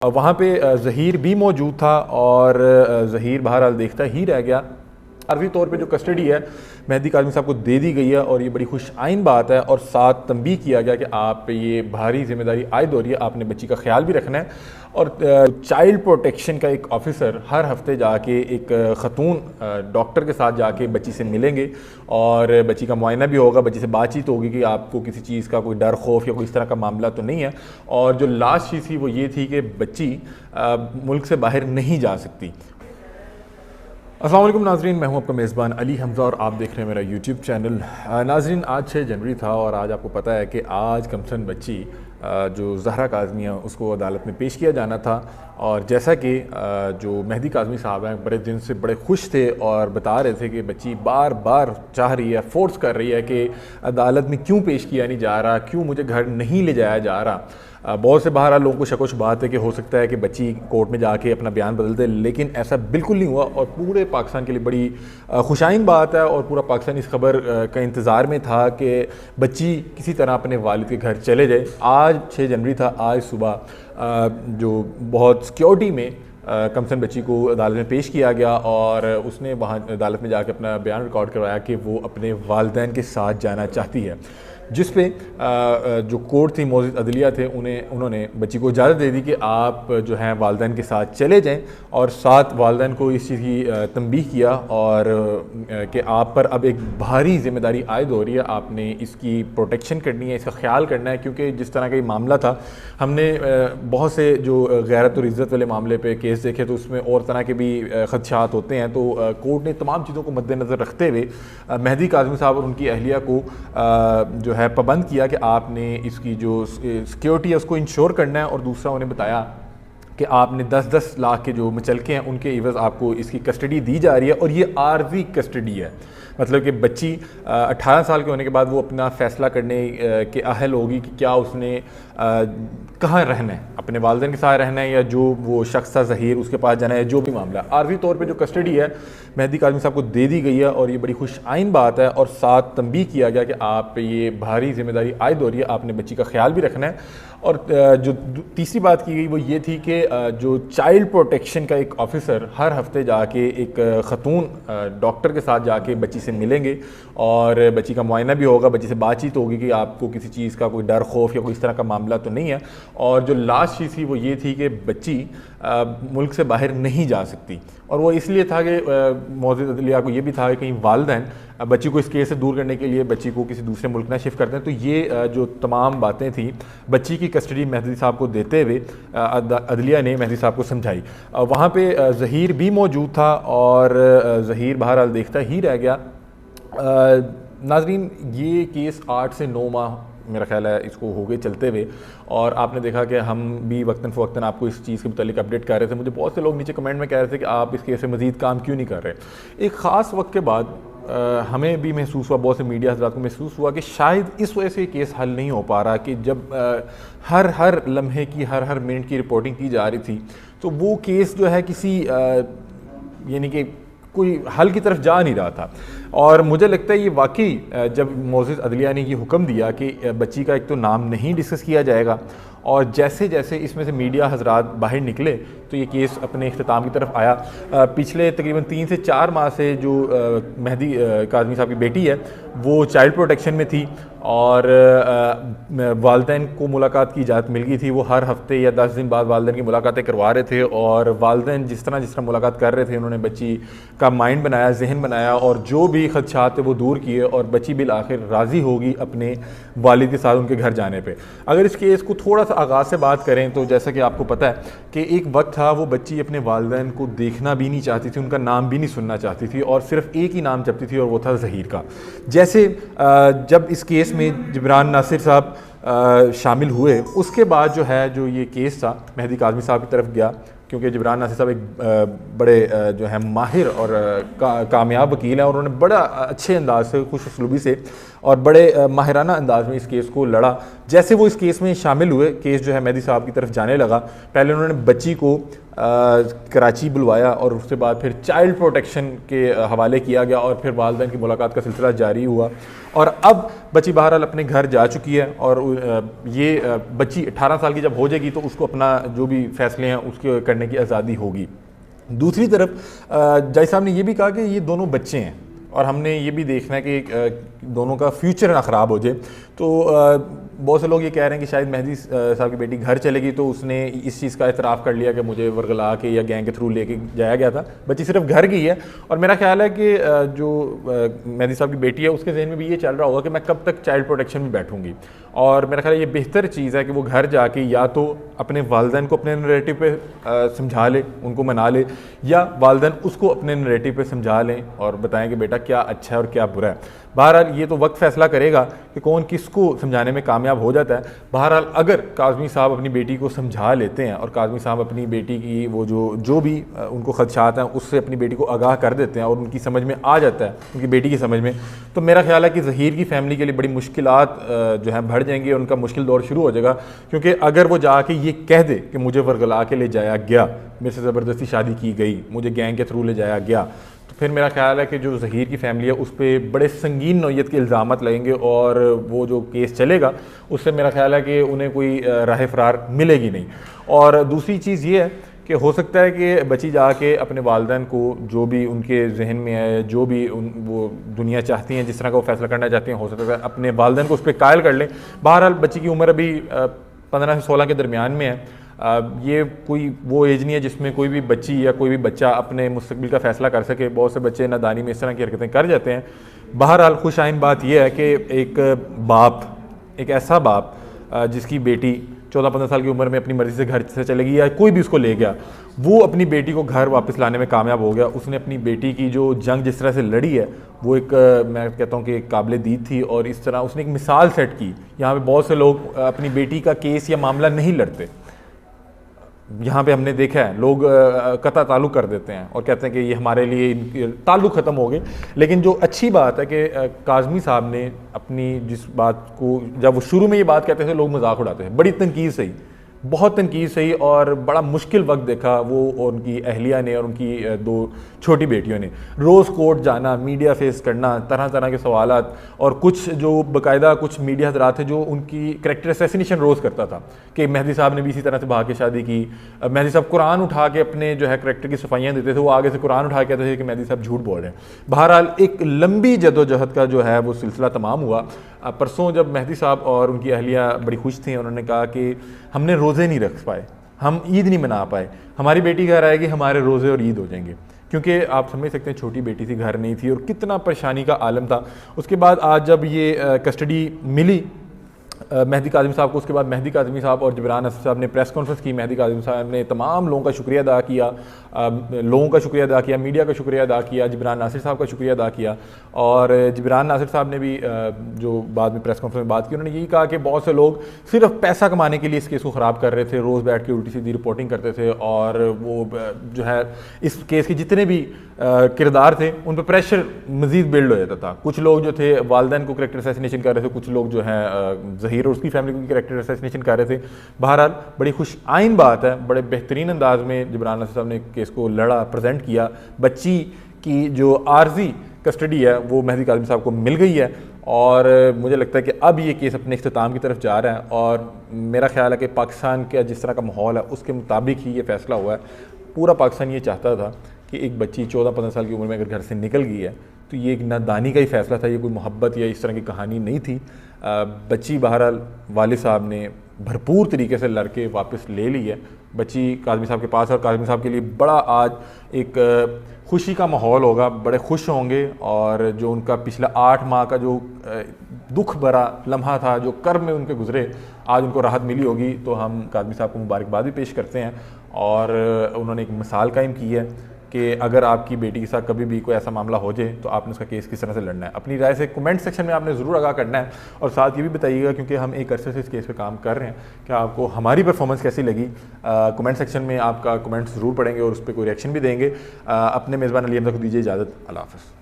वहाँ पे ज़हीर भी मौजूद था और ज़हीर बहरहाल देखता ही रह गया। अर्जी तौर पे जो कस्टडी है मेहदी काज़मी साहब को दे दी गई है और ये बड़ी खुश आइन बात है और साथ तंबीह किया गया कि आप पे ये भारी जिम्मेदारी आयद हो रही है, आपने बच्ची का ख्याल भी रखना है। और चाइल्ड प्रोटेक्शन का एक ऑफिसर हर हफ्ते जाके एक ख़तून डॉक्टर के साथ जाके बच्ची से मिलेंगे और बच्ची का मुआयना भी होगा, बच्ची से बातचीत होगी कि आपको किसी चीज़ का कोई डर खौफ या कोई इस तरह का मामला तो नहीं है। और जो लास्ट चीज़ थी वो ये थी कि बच्ची मुल्क से बाहर नहीं जा सकती। अस्सलाम वालेकुम नाजरीन, मैं हूं आपका मेज़बान अली हमज़ा और आप देख रहे हैं मेरा यूट्यूब चैनल। नाजरीन, आज 6 जनवरी था और आज आपको पता है कि आज कमसन बच्ची जो ज़हरा काज़मी है उसको अदालत में पेश किया जाना था। और जैसा कि जो मेहदी काज़मी साहब हैं बड़े दिन से बड़े खुश थे और बता रहे थे कि बच्ची बार बार चाह रही है, फोर्स कर रही है कि अदालत में क्यों पेश किया नहीं जा रहा, क्यों मुझे घर नहीं ले जाया जा रहा। बहुत से बाहर लोगों को शक व शुबहात है कि हो सकता है कि बच्ची कोर्ट में जाके अपना बयान बदल दे, लेकिन ऐसा बिल्कुल नहीं हुआ और पूरे पाकिस्तान के लिए बड़ी खुशाइन बात है। और पूरा पाकिस्तान इस खबर का इंतज़ार में था कि बच्ची किसी तरह अपने वालिद के घर चले जाए। आज 6 जनवरी था, आज सुबह जो बहुत सिक्योरिटी में कमसन बच्ची को अदालत में पेश किया गया और उसने वहाँ अदालत में जाके अपना बयान रिकॉर्ड करवाया कि वो अपने वालिदैन के साथ जाना चाहती है, जिस पे जो कोर्ट थी मौजूद अदलिया थे उन्होंने बच्ची को इजाज़त दे दी कि आप जो हैं वालिदैन के साथ चले जाएं। और साथ वालिदैन को इस चीज़ की तंबीह किया और कि आप पर अब एक भारी जिम्मेदारी आयद हो रही है, आपने इसकी प्रोटेक्शन करनी है, इसका ख्याल करना है। क्योंकि जिस तरह का ये मामला था, हमने बहुत से जो गैरत और इज़्ज़त वाले मामले पे केस देखे तो उसमें और तरह के भी खदशात होते हैं। तो कोर्ट ने तमाम चीज़ों को मद्देनज़र रखते हुए मेहदी काज़मी साहब और उनकी अहलिया को जो है पाबंद किया कि आपने इसकी जो सिक्योरिटी है उसको इंश्योर करना है। और दूसरा उन्हें बताया कि आपने 10-10 लाख के जो मुचलके हैं उनके एवज़ आपको इसकी कस्टडी दी जा रही है। और ये आर्जी कस्टडी है, मतलब कि बच्ची 18 साल के होने के बाद वो अपना फ़ैसला करने के अहल होगी कि क्या उसने कहाँ रहना है, अपने वालिदैन के साथ रहना है या जो वो शख्स था ज़हीर उसके पास जाना है। जो भी मामला आर्जी तौर पे जो कस्टडी है मेहदी काज़मी साहब को दे दी गई है और ये बड़ी खुश आइन बात है और साथ तंबीह किया गया कि आप पे ये भारी जिम्मेदारी आयद हो रही है, आपने बच्ची का ख्याल भी रखना है। और जो तीसरी बात की गई वो ये थी कि जो चाइल्ड प्रोटेक्शन का एक ऑफिसर हर हफ्ते जाके एक ख़तून डॉक्टर के साथ जाके बच्ची से मिलेंगे और बच्ची का मुआयना भी होगा, बच्ची से बातचीत होगी कि आपको किसी चीज़ का कोई डर खौफ या कोई इस तरह का मामला तो नहीं है। और जो लास्ट चीज़ थी वो ये थी कि बच्ची मुल्क से बाहर नहीं जा सकती। और वो इसलिए था कि मौजूद अदलिया को ये भी था कि कहीं वालिदैन बच्ची को इस केस से दूर करने के लिए बच्ची को किसी दूसरे मुल्क ना शिफ्ट करते हैं। तो ये जो तमाम बातें थी बच्ची की कस्टडी मेहदी साहब को देते हुए अदलिया ने मेहदी साहब को समझाई। वहाँ पे ज़हीर भी मौजूद था और ज़हीर बहरहाल देखता ही रह गया। नाजरीन, ये केस 8 से 9 माह मेरा ख्याल है इसको हो गए चलते हुए और आपने देखा कि हम भी वक्तन फ़वक्तन आपको इस चीज़ के मुतालिक अपडेट कर रहे थे। मुझे बहुत से लोग नीचे कमेंट में कह रहे थे कि आप इस केस से मज़ीद काम क्यों नहीं कर रहे। एक ख़ास वक्त के बाद हमें भी महसूस हुआ, बहुत से मीडिया हज़रात को महसूस हुआ कि शायद इस वजह से केस हल नहीं हो पा रहा कि जब हर लम्हे की हर मिनट की रिपोर्टिंग की जा रही थी तो वो केस जो है किसी यानी कि कोई हल की तरफ जा नहीं रहा था। और मुझे लगता है ये वाकई जब मौजूद अदलिया ने ये हुक्म दिया कि बच्ची का एक तो नाम नहीं डिस्कस किया जाएगा और जैसे जैसे इसमें से मीडिया हजरात बाहर निकले तो ये केस अपने इख्तिताम की तरफ आया। पिछले तकरीबन 3 से 4 माह से जो मेहदी काज़मी साहब की बेटी है वो चाइल्ड प्रोटेक्शन में थी और वालिदैन को मुलाकात की इजाज़त मिल गई थी। वो हर हफ्ते या 10 दिन बाद वालिदैन की मुलाकातें करवा रहे थे और वालिदैन जिस तरह मुलाकात कर रहे थे उन्होंने बच्ची का माइंड बनाया, जहन बनाया और जो भी खदशात थे वो दूर किए और बच्ची बिल आखिर राज़ी होगी अपने वालिद के साथ उनके घर जाने पर। अगर इस केस को थोड़ा सा आगाज़ से बात करें तो जैसा कि आपको पता है कि एक वक्त था वो बच्ची अपने वालिदैन को देखना भी नहीं चाहती थी, उनका नाम भी नहीं सुनना चाहती थी और सिर्फ एक ही नाम जपती थी और वो था ज़हीर का। जैसे जब इस केस में जिब्रान नासिर साहब शामिल हुए उसके बाद जो ये केस था मेहदी काज़मी साहब की तरफ गया, क्योंकि जिब्रान नासिर साहब एक बड़े जो है माहिर और कामयाब वकील हैं और उन्होंने बड़ा अच्छे अंदाज से, खुश उसलूबी से और बड़े माहिराना अंदाज में इस केस को लड़ा। जैसे वो इस केस में शामिल हुए, केस जो है मेहदी साहब की तरफ जाने लगा, पहले उन्होंने बच्ची को कराची बुलवाया और उसके बाद फिर चाइल्ड प्रोटेक्शन के हवाले किया गया और फिर वालिदैन की मुलाकात का सिलसिला जारी हुआ और अब बच्ची बहरहाल अपने घर जा चुकी है और ये बच्ची 18 साल की जब हो जाएगी तो उसको अपना जो भी फैसले हैं उसके करने की आज़ादी होगी। दूसरी तरफ जज साहब ने ये भी कहा कि ये दोनों बच्चे हैं और हमने ये भी देखना है कि दोनों का फ्यूचर ना ख़राब हो जाए। तो बहुत से लोग ये कह रहे हैं कि शायद मेहदी साहब की बेटी घर चलेगी तो उसने इस चीज़ का इतराफ़ कर लिया कि मुझे वर्गला के या गैंग के थ्रू लेके जाया गया था। बच्ची सिर्फ घर गई है और मेरा ख्याल है कि जो मेहदी साहब की बेटी है उसके जहन में भी ये चल रहा होगा कि मैं कब तक चाइल्ड प्रोटेक्शन में बैठूंगी और मेरा ख्याल है ये बेहतर चीज़ है कि वो घर जाके या तो अपने वालिदैन को अपने नरेटिव पे समझा ले, उनको मना ले, या वालिदैन उसको अपने नरेटिव पे समझा लें और बताएं कि बेटा क्या अच्छा है और क्या बुरा है। बहरहाल ये तो वक्त फैसला करेगा कि कौन किसको समझाने में कामयाब हो जाता है। बहरहाल अगर काज़मी साहब अपनी बेटी को समझा लेते हैं और काज़मी साहब अपनी बेटी की वो जो भी उनको खदशात हैं उससे अपनी बेटी को आगाह कर देते हैं और उनकी समझ में आ जाता है, उनकी बेटी की समझ में, तो मेरा ख्याल है कि ज़हीर की फ़ैमिली के लिए बड़ी मुश्किलात जो हैं बढ़ जाएंगी और उनका मुश्किल दौर शुरू हो जाएगा। क्योंकि अगर वो जाके ये कह दे कि मुझे वर्गला के ले जाया गया, मेरे से ज़बरदस्ती शादी की गई, मुझे गैंग के थ्रू ले जाया गया, तो फिर मेरा ख्याल है कि जो ज़हीर की फ़ैमिली है उस पर बड़े संगीन नौयत के इल्ज़ामात लगेंगे और वो जो केस चलेगा उससे मेरा ख्याल है कि उन्हें कोई राह फ़रार मिलेगी नहीं। और दूसरी चीज़ ये है कि हो सकता है कि बच्ची जाके अपने वालिदैन को जो भी उनके जहन में है, जो भी वो दुनिया चाहती हैं, जिस तरह का वो फैसला करना चाहती हैं, हो सकता है अपने वालिदैन को उस पर कायल कर लें। बहरहाल बच्ची की उम्र अभी 15 से 16 के दरमियान में है। ये कोई वो एज नहीं है जिसमें कोई भी बच्ची या कोई भी बच्चा अपने मुस्तकबिल का फ़ैसला कर सके। बहुत से बच्चे नादानी में इस तरह की हरकतें कर जाते हैं। बहरहाल खुश आइन बात यह है कि एक ऐसा बाप जिसकी बेटी 14-15 साल की उम्र में अपनी मर्ज़ी से घर से चलेगी या कोई भी उसको ले गया, वो अपनी बेटी को घर वापस लाने में कामयाब हो गया। उसने अपनी बेटी की जो जंग जिस तरह से लड़ी है वो एक मैं कहता हूँ कि एक काबिल दीद थी और इस तरह उसने एक मिसाल सेट की। यहाँ पे बहुत से लोग अपनी बेटी का केस या मामला नहीं लड़ते। यहाँ पे हमने देखा है लोग कता ताल्लुक़ कर देते हैं और कहते हैं कि ये हमारे लिए ताल्लुक़ ख़त्म हो गए। लेकिन जो अच्छी बात है कि काज़मी साहब ने अपनी जिस बात को, जब वो शुरू में ये बात कहते थे लोग मजाक उड़ाते थे, बड़ी तनकीद सही, बहुत तनकीद सही और बड़ा मुश्किल वक्त देखा वो और उनकी अहलिया ने और उनकी 2 छोटी बेटियों ने। रोज़ कोर्ट जाना, मीडिया फेस करना, तरह तरह के सवालात, और कुछ जो बाकायदा कुछ मीडिया हजरात थे जो उनकी करैक्टर असैसिनेशन रोज़ करता था कि मेहदी साहब ने भी इसी तरह से भाग के शादी की। मेहदी साहब कुरान उठा के अपने जो है करैक्टर की सफाइयाँ देते थे, वो आगे से कुरान उठा के कहते थे कि मेहदी साहब झूठ बोल रहे हैं। बहरहाल एक लंबी जदोजहद का जो है वो सिलसिला तमाम हुआ। परसों जब मेहदी साहब और उनकी अहलिया बड़ी खुश थी, उन्होंने कहा कि हमने रोज़े नहीं रख पाए, हम ईद नहीं मना पाए, हमारी बेटी घर आएगी, हमारे रोज़े और ईद हो जाएंगे। क्योंकि आप समझ सकते हैं छोटी बेटी थी, घर नहीं थी और कितना परेशानी का आलम था। उसके बाद आज जब ये कस्टडी मिली मेहदी काज़मी साहब को, उसके बाद मेहदी काज़मी साहब और जिब्रान नासिर साहब ने प्रेस कॉन्फ्रेंस की। मेहदी काज़मी साहब ने तमाम लोगों का शुक्रिया अदा किया, मीडिया का शुक्रिया अदा किया, जिब्रान नासिर साहब का शुक्रिया अदा किया। और जिब्रान नासिर साहब ने भी जो बाद में प्रेस कॉन्फ्रेंस में बात की, उन्होंने यही कहा कि बहुत से लोग सिर्फ पैसा कमाने के लिए इस केस को ख़राब कर रहे थे, रोज़ बैठ के उल्टी सीधी रिपोर्टिंग करते थे और वो जो है इस केस के जितने भी किरदार थे उन पर प्रेशर मज़ीद बिल्ड हो जाता था। कुछ लोग जो थे वालिदैन को करैक्टर असैसिनेशन कर रहे थे, कुछ लोग जो है ज़हीर और उसकी फैमिली को करैक्टर असैसिनेशन कर रहे थे। बहरहाल बड़ी खुश आइन बात है, बड़े बेहतरीन अंदाज में जिब्रान नासिर साहब ने केस को लड़ा, प्रेजेंट किया। बच्ची की जो आर्जी कस्टडी है वो मेहदी काज़मी साहब को मिल गई है और मुझे लगता है कि अब ये केस अपने इख्तिताम की तरफ जा रहा है और मेरा ख्याल है कि पाकिस्तान का जिस तरह का माहौल है उसके मुताबिक ही ये फ़ैसला हुआ है। पूरा पाकिस्तान ये चाहता था कि एक बच्ची 14-15 साल की उम्र में अगर घर से निकल गई है तो ये एक नादानी का ही फ़ैसला था, ये कोई मोहब्बत या इस तरह की कहानी नहीं थी। बच्ची बहरहाल वालिद साहब ने भरपूर तरीके से लड़के वापस ले ली है। बच्ची काज़मी साहब के पास और काज़मी साहब के लिए बड़ा आज एक खुशी का माहौल होगा, बड़े खुश होंगे और जो उनका पिछला 8 माह का जो दुख भरा लम्हा था, जो कर्म में उनके गुजरे, आज उनको राहत मिली होगी। तो हम काज़मी साहब को मुबारकबाद भी पेश करते हैं और उन्होंने एक मिसाल कायम की है कि अगर आपकी बेटी के साथ कभी भी कोई ऐसा मामला हो जाए तो आपने उसका केस किस तरह से लड़ना है। अपनी राय से कमेंट सेक्शन में आपने ज़रूर आगाह करना है और साथ ये भी बताइएगा, क्योंकि हम एक अरसे से इस केस पे काम कर रहे हैं, कि आपको हमारी परफॉर्मेंस कैसी लगी। कमेंट सेक्शन में आपका कमेंट ज़रूर पढ़ेंगे और उस पर कोई रिएक्शन भी देंगे। अपने मेज़बान अली हमजा को दीजिए इजाज़त। अल्लाह हाफ़िज़।